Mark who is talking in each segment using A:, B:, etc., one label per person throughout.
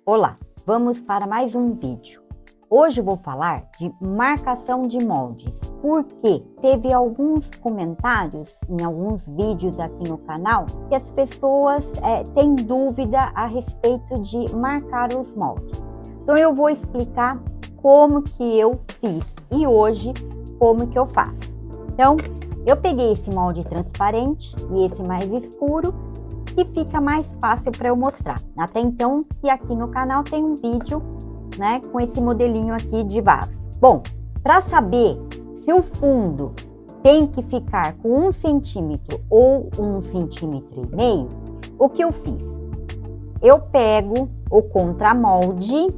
A: Olá, vamos para mais um vídeo. Hoje eu vou falar de marcação de moldes, porque teve alguns comentários em alguns vídeos aqui no canal que as pessoas têm dúvida a respeito de marcar os moldes. Então eu vou explicar como que eu fiz e hoje como que eu faço. Então eu peguei esse molde transparente e esse mais escuro, que fica mais fácil para eu mostrar. Até então, que aqui no canal tem um vídeo, né, com esse modelinho aqui de vaso. Bom, para saber se o fundo tem que ficar com 1 centímetro ou 1,5 cm, o que eu fiz? Eu pego o contramolde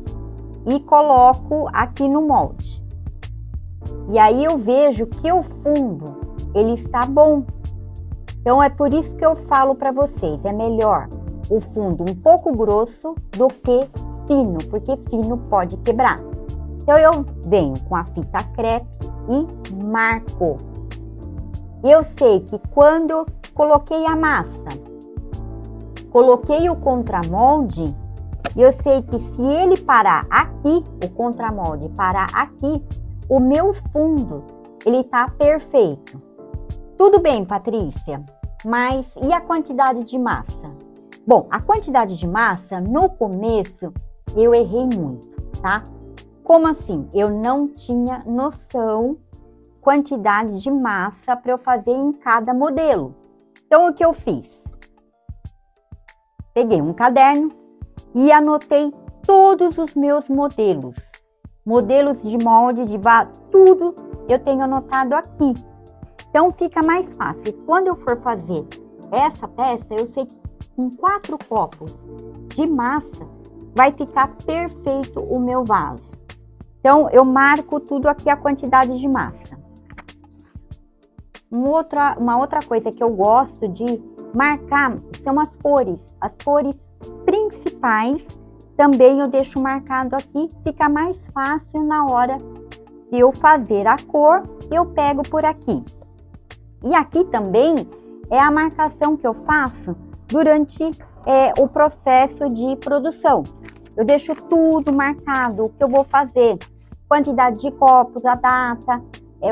A: e coloco aqui no molde. E aí eu vejo que o fundo, ele está bom. Então, é por isso que eu falo para vocês, é melhor o fundo um pouco grosso do que fino, porque fino pode quebrar. Então, eu venho com a fita crepe e marco. Eu sei que quando coloquei a massa, coloquei o contramolde, eu sei que se ele parar aqui, o contramolde parar aqui, o meu fundo, ele tá perfeito. Tudo bem, Patrícia, mas e a quantidade de massa? Bom, a quantidade de massa, no começo, eu errei muito, tá? Como assim? Eu não tinha noção quantidade de massa para eu fazer em cada modelo. Então, o que eu fiz? Peguei um caderno e anotei todos os meus modelos. Modelos de molde, de vaso, tudo eu tenho anotado aqui. Então, fica mais fácil. Quando eu for fazer essa peça, eu sei que com 4 copos de massa vai ficar perfeito o meu vaso. Então, eu marco tudo aqui a quantidade de massa. Uma outra coisa que eu gosto de marcar são as cores. As cores principais também eu deixo marcado aqui. Fica mais fácil na hora de eu fazer a cor, eu pego por aqui. E aqui também é a marcação que eu faço durante o processo de produção. Eu deixo tudo marcado, o que eu vou fazer, quantidade de copos, a data,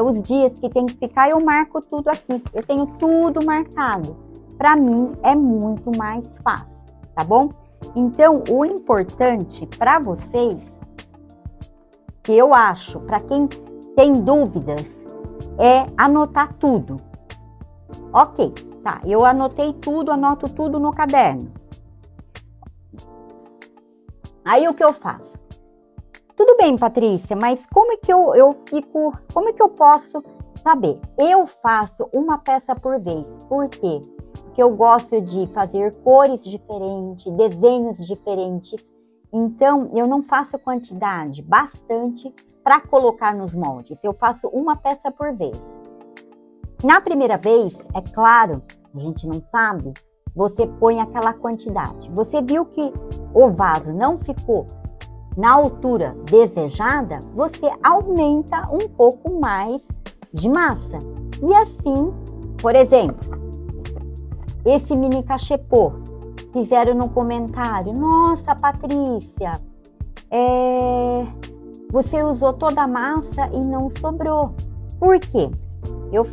A: os dias que tem que ficar, eu marco tudo aqui. Eu tenho tudo marcado. Para mim é muito mais fácil, tá bom? Então, o importante para vocês, que eu acho, para quem tem dúvidas, é anotar tudo. Ok, tá, eu anotei tudo, anoto tudo no caderno. Aí o que eu faço? Tudo bem, Patrícia, mas como é que como é que eu posso saber? Eu faço uma peça por vez. Por quê? Porque eu gosto de fazer cores diferentes, desenhos diferentes. Então, eu não faço quantidade bastante para colocar nos moldes. Eu faço uma peça por vez. Na primeira vez, é claro, a gente não sabe, você põe aquela quantidade. Você viu que o vaso não ficou na altura desejada, você aumenta um pouco mais de massa. E assim, por exemplo, esse mini cachepô, fizeram no comentário, nossa, Patrícia, você usou toda a massa e não sobrou. Por quê? Eu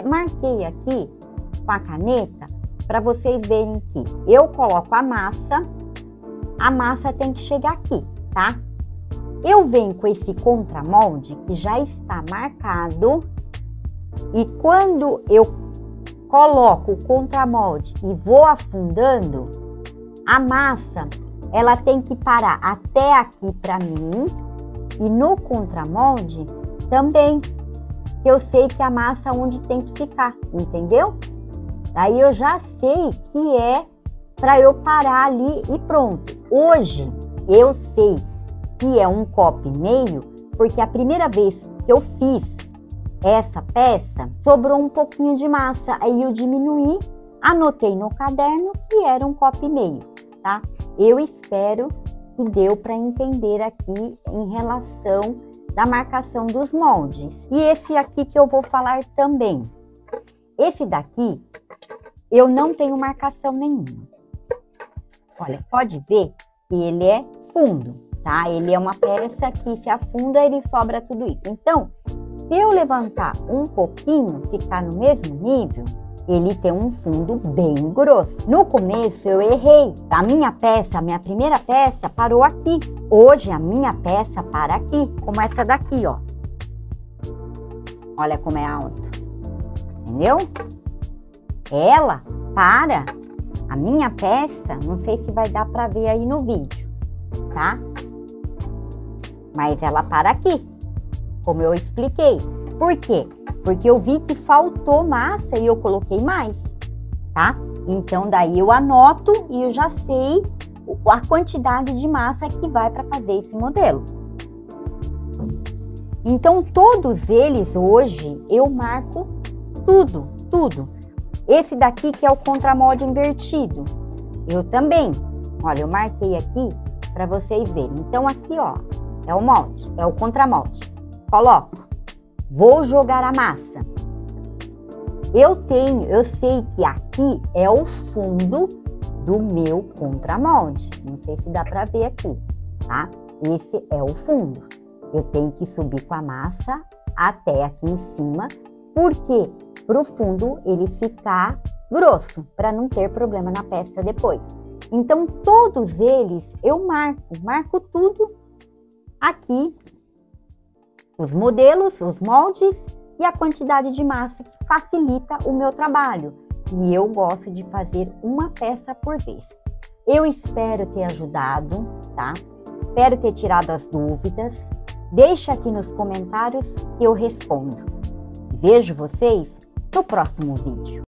A: marquei aqui com a caneta para vocês verem que eu coloco a massa tem que chegar aqui, tá? Eu venho com esse contramolde que já está marcado e quando eu coloco o contramolde e vou afundando, a massa, ela tem que parar até aqui para mim e no contramolde também. Eu sei que a massa onde tem que ficar, entendeu? Aí eu já sei que é para eu parar ali e pronto. Hoje eu sei que é 1,5 copo, porque a primeira vez que eu fiz essa peça, sobrou um pouquinho de massa. Aí eu diminuí, anotei no caderno que era 1,5 copo, tá? Eu espero que deu para entender aqui em relação da marcação dos moldes. E esse aqui que eu vou falar também. Esse daqui, eu não tenho marcação nenhuma. Olha, pode ver que ele é fundo, tá? Ele é uma peça que se afunda, ele sobra tudo isso. Então, se eu levantar um pouquinho, ficar no mesmo nível, ele tem um fundo bem grosso. No começo eu errei. A minha peça, a minha primeira peça parou aqui. Hoje a minha peça para aqui, como essa daqui, ó. Olha como é alto. Entendeu? Ela para. A minha peça, não sei se vai dar para ver aí no vídeo, tá? Mas ela para aqui, como eu expliquei. Por quê? Porque eu vi que faltou massa e eu coloquei mais, tá? Então, daí eu anoto e eu já sei a quantidade de massa que vai para fazer esse modelo. Então, todos eles hoje eu marco tudo, tudo. Esse daqui que é o contramolde invertido, eu também. Olha, eu marquei aqui para vocês verem. Então, aqui, ó, é o molde, é o contramolde. Coloco. Vou jogar a massa. Eu sei que aqui é o fundo do meu contramolde. Não sei se dá para ver aqui, tá? Esse é o fundo. Eu tenho que subir com a massa até aqui em cima. Por quê? Para o fundo ele ficar grosso, para não ter problema na peça depois. Então, todos eles eu marco tudo aqui. Os modelos, os moldes e a quantidade de massa que facilita o meu trabalho. E eu gosto de fazer uma peça por vez. Eu espero ter ajudado, tá? Espero ter tirado as dúvidas. Deixa aqui nos comentários que eu respondo. Vejo vocês no próximo vídeo.